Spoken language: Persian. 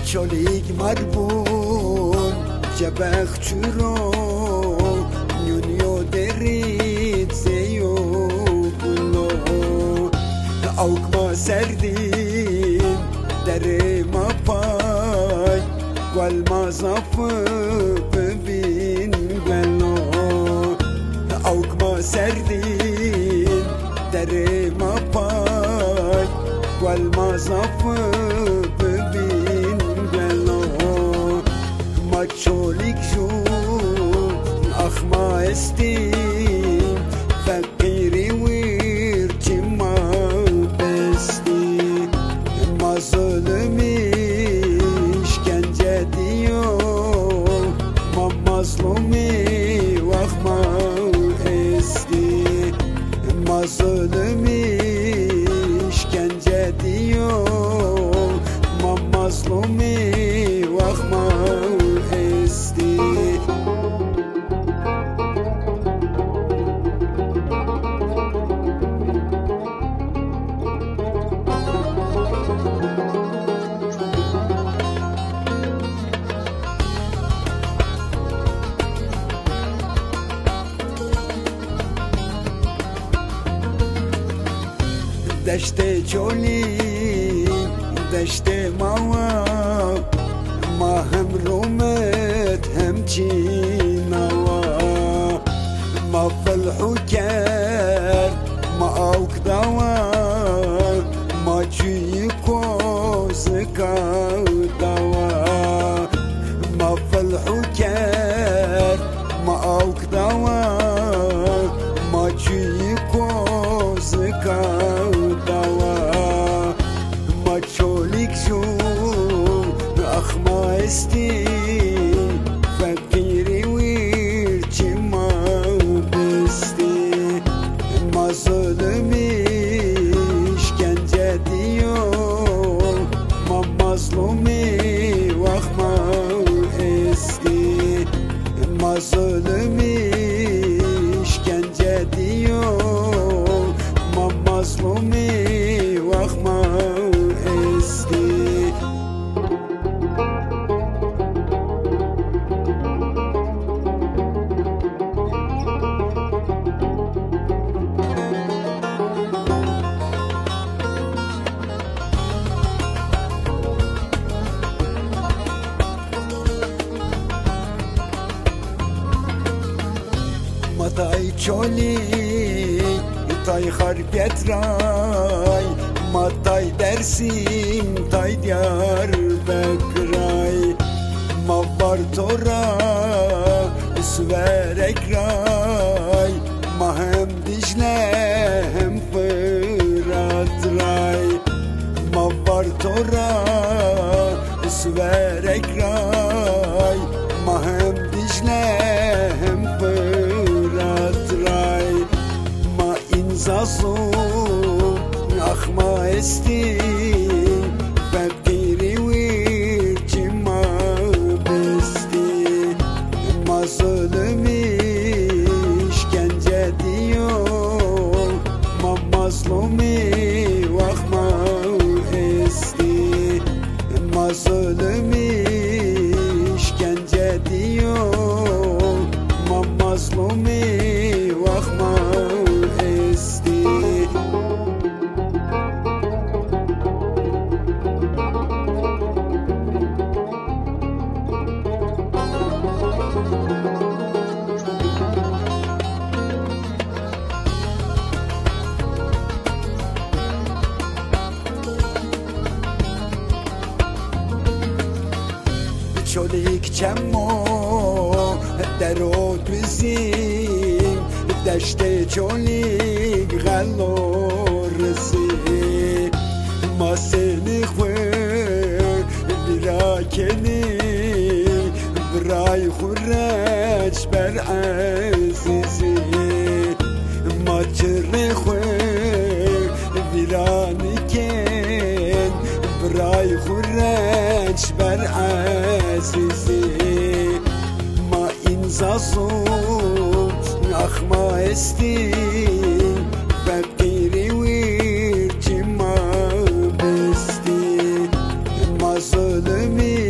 چالیک مربون جبخ چورو نیونیو درید زیو بلو اوک ما سردین در ما پای گل ما زفو ببین گلو اوک ما سردین در ما پای گل ما زفو چولیک جون اخ ما استیم فقیری ویر چی ما بستیم ما ظلمیش کنجه دیو ما مظلومی وقت ما استیم ما ظلمیش کنجه دیو ما مظلومی وقت ما دشت چولی دشت ماوا ما هم رومت هم چیناوا ما فلحو کرد ما اوک داوا ما چی کوزکا داوا ما فلحو کرد ما اوک داوا ما چی کوزکا استی فقیری ویر چی ما بستی ما ظلمیش کنجه دیو ما مظلومی وقت ما استی ما ظلمیش کنجه دیو ما مظلومی وقت ما استی تای چولی تای خربیت رای ما تای درسیم تای دیار بکرای ما بار تو را سوارک رای ما هم دیجله هم فرات رای ما بار تو را سوارک رای ما هم دیجله هم زاسون اخ ما استی فقیری ویر چی ما بستی ما ظلمیش کنجه دیو ما مظلومی وقت ما استی ما ظلمیش کنجه دیو ما مظلومی وقت ما چولیک چمو درو دوزیم دشت چولیک غلورسی ما سنی خواه برا کنی برای خورج بر عزیزی زازون اخما استی بقیری ویر چی ما بستی ما ظلمی